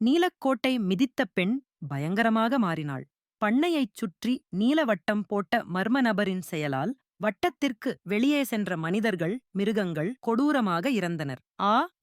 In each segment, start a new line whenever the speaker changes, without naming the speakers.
நீலக்கோட்டை மிதித்த பெண் பயங்கரமாக மாறினாள். பண்ணையைச் சுற்றி நீலவட்டம் போட்ட மர்ம நபரின் செயலால் வட்டத்திற்கு வெளியே சென்ற மனிதர்கள், மிருகங்கள் கொடூரமாக இறந்தனர்.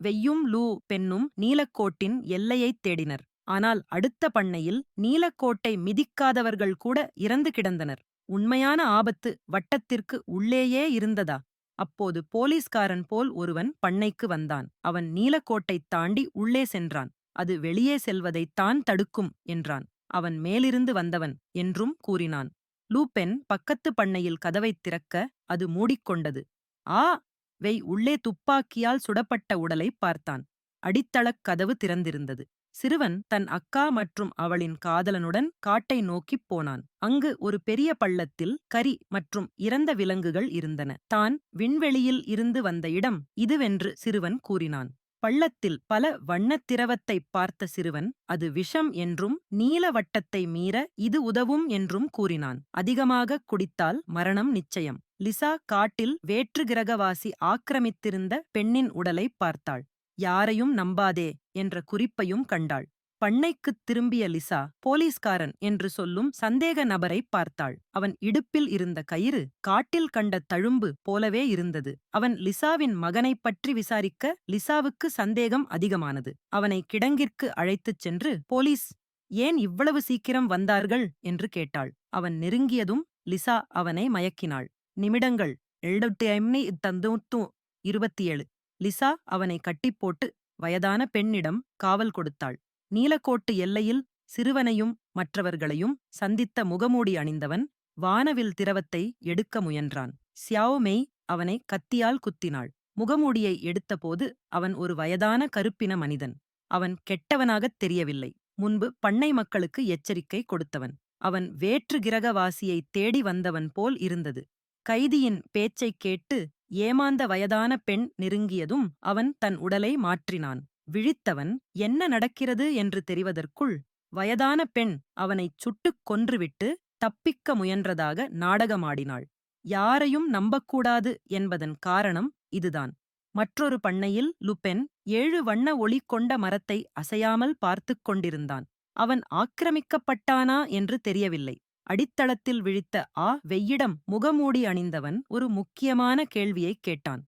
வெய்யும் லூ பெண்ணும் நீலக்கோட்டின் எல்லையைத் தேடினர். ஆனால் அடுத்த பண்ணையில் நீலக்கோட்டை மிதிக்காதவர்கள் கூட இறந்து கிடந்தனர். உண்மையான ஆபத்து வட்டத்திற்கு உள்ளேயே இருந்ததா? அப்போது போலீஸ்காரன் போல் ஒருவன் பண்ணைக்கு வந்தான். அவன் நீலக்கோட்டைத் தாண்டி உள்ளே சென்றான். அது வெளியே செல்வதைத் தான் தடுக்கும் என்றான். அவன் மேலிருந்து வந்தவன் என்றும் கூறினான். லூபென் பக்கத்து பண்ணையில் கதவைத் திறக்க அது மூடிக்கொண்டது. ஆ வெய் உள்ளே துப்பாக்கியால் சுடப்பட்ட உடலைப் பார்த்தான். அடித்தளக் கதவு திறந்திருந்தது. சிறுவன் தன் அக்கா மற்றும் அவளின் காதலனுடன் காட்டை நோக்கிப் போனான். அங்கு ஒரு பெரிய பள்ளத்தில் கரி மற்றும் இறந்த விலங்குகள் இருந்தன. தான் விண்வெளியில் இருந்து வந்த இடம் இதுவென்று சிறுவன் கூறினான். பள்ளத்தில் பல வண்ணத் திரவத்தைப் பார்த்த சிறுவன் அது விஷம் என்றும் நீல வட்டத்தை மீற இது உதவும் என்றும் கூறினான். அதிகமாக குடித்தால் மரணம் நிச்சயம். லிசா காட்டில் வேற்று கிரகவாசி ஆக்கிரமித்திருந்த பெண்ணின் உடலைப் பார்த்தாள். யாரையும் நம்பாதே என்ற குறிப்பையும் கண்டாள். பண்ணைக்குத் திரும்பிய லிசா போலீஸ்காரன் என்று சொல்லும் சந்தேக நபரைப் பார்த்தாள். அவன் இடுப்பில் இருந்த கயிறு காட்டில் கண்ட தழும்பு போலவே இருந்தது. அவன் லிசாவின் மகனைப் பற்றி விசாரிக்க லிசாவுக்கு சந்தேகம் அதிகமானது. அவனை கிடங்கிற்கு அழைத்துச் சென்று, போலீஸ் ஏன் இவ்வளவு சீக்கிரம் வந்தார்கள் என்று கேட்டாள். அவன் நெருங்கியதும் லிசா அவனை மயக்கினாள். நிமிடங்கள் 27 லிசா அவனை கட்டிப்போட்டு வயதான பெண்ணிடம் காவல் கொடுத்தாள். நீலக்கோட்டு எல்லையில் சிறுவனையும் மற்றவர்களையும் சந்தித்த முகமூடி அணிந்தவன் வானவில் திரவத்தை எடுக்க முயன்றான். சியாவ் மெய் அவனை கத்தியால் குத்தினாள். முகமூடியை எடுத்தபோது அவன் ஒரு வயதான கருப்பின மனிதன். அவன் கெட்டவனாகத் தெரியவில்லை. முன்பு பண்ணை மக்களுக்கு எச்சரிக்கை கொடுத்தவன். அவன் வேற்று கிரகவாசியைத் தேடி வந்தவன் போல் இருந்தது. கைதியின் பேச்சைக் கேட்டு ஏமாந்த வயதான பெண் நெருங்கியதும் அவன் தன் உடலை மாற்றினான். விழித்தவன் என்ன நடக்கிறது என்று தெரிவதற்குள் வயதான பெண் அவனைச் சுட்டுக் கொன்றுவிட்டு தப்பிக்க முயன்றதாக நாடகமாடினாள். யாரையும் நம்பக்கூடாது என்பதன் காரணம் இதுதான். மற்றொரு பண்ணையில் லுபென் 7 வண்ண ஒளி கொண்ட மரத்தை அசையாமல் பார்த்துக் கொண்டிருந்தான். அவன் ஆக்கிரமிக்கப்பட்டானா என்று தெரியவில்லை. அடித்தளத்தில் விழித்த வெய்யிடம் முகமூடி அணிந்தவன் ஒரு முக்கியமான கேள்வியைக் கேட்டான்.